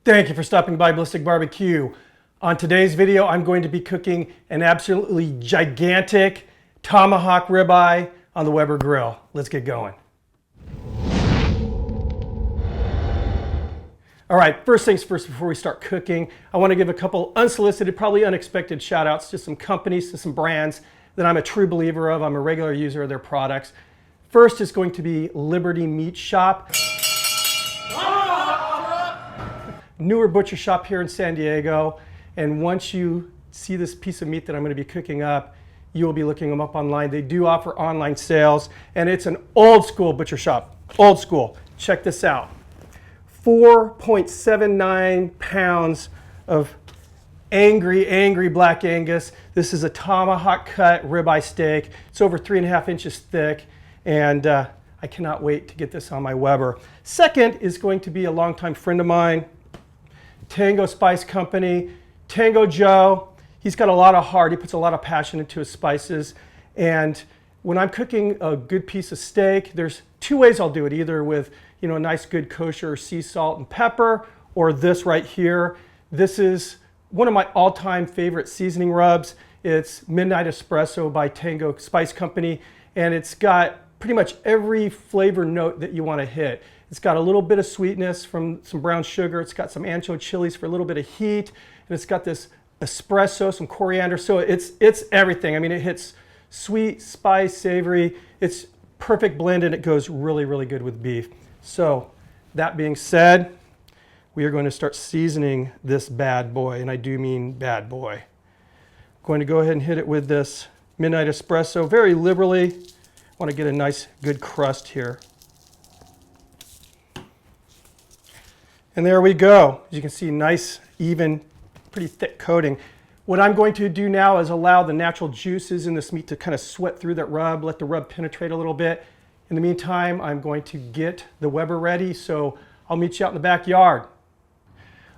Thank you for stopping by Ballistic Barbecue. On today's video, I'm going to be cooking an absolutely gigantic Tomahawk ribeye on the Weber grill. Let's get going. All right, first things first, before we start cooking, I want to give a couple unsolicited, probably unexpected shout outs to some companies, to some brands that I'm a true believer of. I'm a regular user of their products. First is going to be Liberty Meat Shop. Newer butcher shop here in San Diego, and once you see this piece of meat that I'm going to be cooking up, you will be looking them up online. They do offer online sales, and it's an old school butcher shop. Old school. Check this out. 4.79 pounds of angry Black Angus. This is a tomahawk cut ribeye steak. It's over 3.5 inches thick, and I cannot wait to get this on my Weber. Second is going to be a longtime friend of mine, Tango Spice Company. Tango Joe, he's got a lot of heart. He puts a lot of passion into his spices. And when I'm cooking a good piece of steak, there's two ways I'll do it. Either with, a nice good kosher sea salt and pepper, or this right here. This is one of my all-time favorite seasoning rubs. It's Midnight Espresso by Tango Spice Company. And it's got pretty much every flavor note that you want to hit. It's got a little bit of sweetness from some brown sugar. It's got some ancho chilies for a little bit of heat. And it's got this espresso, some coriander. So it's everything. I mean, it hits sweet, spice, savory. It's perfect blend, and it goes really, really good with beef. So that being said, we are going to start seasoning this bad boy. And I do mean bad boy. I'm going to go ahead and hit it with this Midnight Espresso very liberally. I want to get a nice, good crust here. And there we go. As you can see, nice, even, pretty thick coating. What I'm going to do now is allow the natural juices in this meat to kind of sweat through that rub, let the rub penetrate a little bit. In the meantime, I'm going to get the Weber ready, so I'll meet you out in the backyard.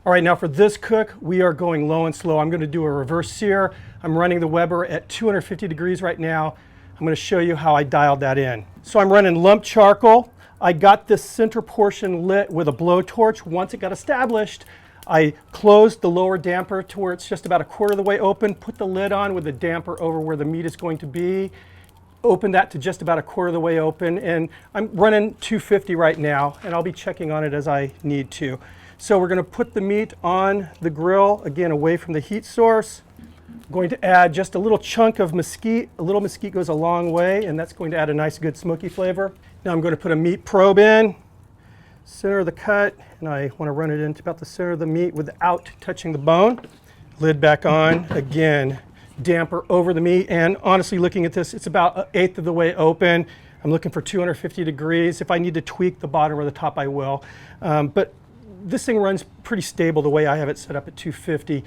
All right, now for this cook, we are going low and slow. I'm going to do a reverse sear. I'm running the Weber at 250 degrees right now. I'm going to show you how I dialed that in. So I'm running lump charcoal. I got this center portion lit with a blowtorch. Once it got established, I closed the lower damper to where it's just about 1/4 of the way open, put the lid on with the damper over where the meat is going to be, open that to just about 1/4 of the way open, and I'm running 250 right now, and I'll be checking on it as I need to. So we're gonna put the meat on the grill, again, away from the heat source. I'm going to add just a little chunk of mesquite. A little mesquite goes a long way, and that's going to add a nice, good smoky flavor. Now I'm going to put a meat probe in, center of the cut, and I want to run it into about the center of the meat without touching the bone. Lid back on, again, damper over the meat, and honestly looking at this, it's about 1/8 of the way open. I'm looking for 250 degrees. If I need to tweak the bottom or the top, I will. But this thing runs pretty stable the way I have it set up at 250.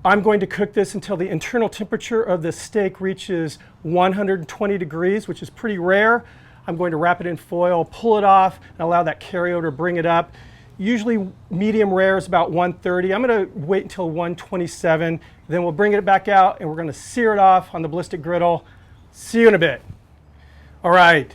I'm going to cook this until the internal temperature of the steak reaches 120 degrees, which is pretty rare. I'm going to wrap it in foil, pull it off, and allow that carryover to bring it up. Usually medium rare is about 130. I'm going to wait until 127. Then we'll bring it back out, and we're going to sear it off on the Ballistic griddle. See you in a bit. All right,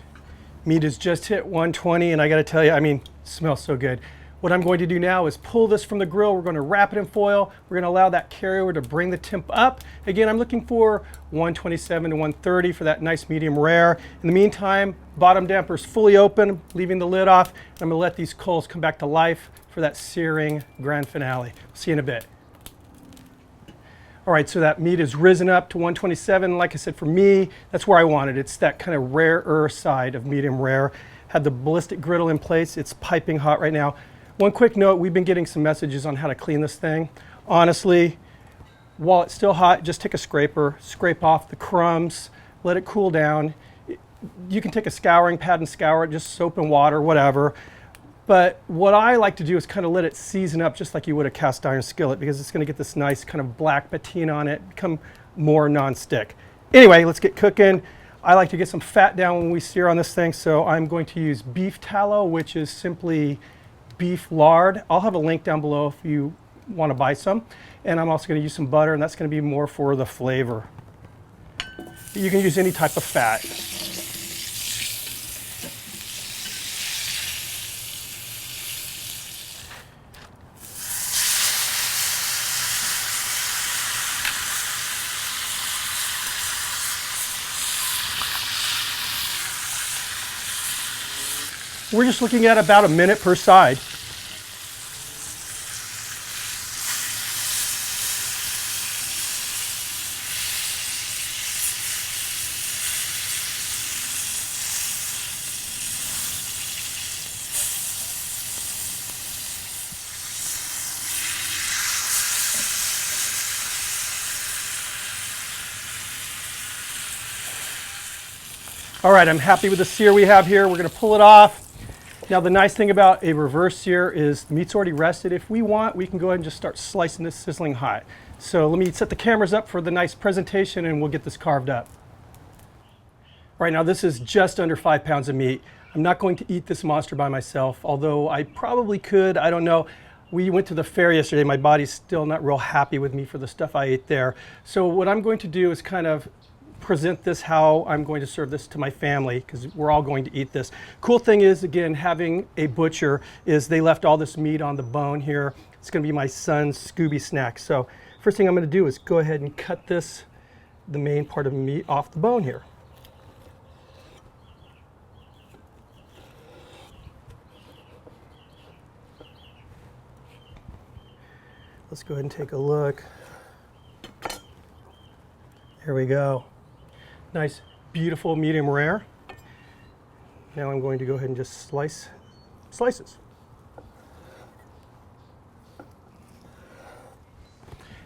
meat has just hit 120, and I got to tell you, it smells so good. What I'm going to do now is pull this from the grill. We're going to wrap it in foil. We're going to allow that carryover to bring the temp up. Again, I'm looking for 127 to 130 for that nice medium rare. In the meantime, bottom damper is fully open, leaving the lid off. I'm going to let these coals come back to life for that searing grand finale. See you in a bit. All right, so that meat is risen up to 127. Like I said, for me, that's where I want it. It's that kind of rarer side of medium rare. Had the Ballistic griddle in place. It's piping hot right now. One quick note, we've been getting some messages on how to clean this thing. Honestly, while it's still hot, just take a scraper, scrape off the crumbs, let it cool down. You can take a scouring pad and scour it, just soap and water, whatever. But what I like to do is kind of let it season up just like you would a cast iron skillet, because it's gonna get this nice kind of black patina on it, become more non-stick. Anyway, let's get cooking. I like to get some fat down when we sear on this thing, so I'm going to use beef tallow, which is simply beef lard. I'll have a link down below if you want to buy some. And I'm also going to use some butter, and that's going to be more for the flavor. You can use any type of fat. We're just looking at about a minute per side. All right, I'm happy with the sear we have here. We're gonna pull it off. Now the nice thing about a reverse sear is the meat's already rested. If we want, we can go ahead and just start slicing this sizzling hot. So let me set the cameras up for the nice presentation and we'll get this carved up. All right, now this is just under 5 pounds of meat. I'm not going to eat this monster by myself, although I probably could, I don't know. We went to the fair yesterday. My body's still not real happy with me for the stuff I ate there. So what I'm going to do is kind of present this how I'm going to serve this to my family, because we're all going to eat this. Cool thing is, again, having a butcher is they left all this meat on the bone here. It's going to be my son's Scooby snack. So first thing I'm going to do is go ahead and cut this, the main part of the meat, off the bone here. Let's go ahead and take a look. Here we go. Nice, beautiful medium rare. Now I'm going to go ahead and just slices.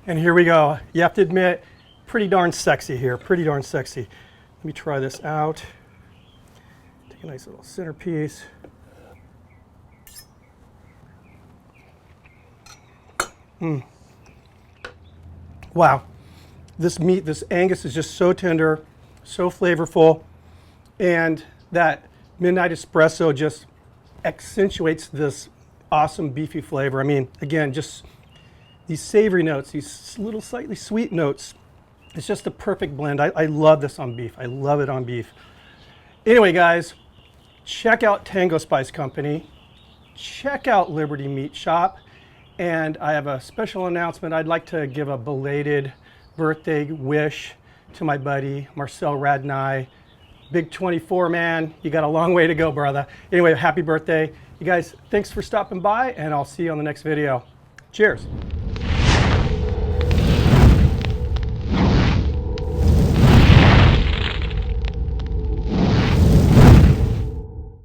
And here we go. You have to admit, pretty darn sexy here, pretty darn sexy. Let me try this out. Take a nice little centerpiece. Wow, this meat, this Angus is just so tender, so flavorful, and that midnight espresso just accentuates this awesome beefy flavor. I mean, again, just these savory notes, these little slightly sweet notes. It's just the perfect blend. I love this on beef. I love it on beef. Anyway, guys, check out Tango Spice Company. Check out Liberty Meat Shop. And I have a special announcement. I'd like to give a belated birthday wish to my buddy, Marcel Radnai. Big 24, man. You got a long way to go, brother. Anyway, happy birthday. You guys, thanks for stopping by, and I'll see you on the next video. Cheers.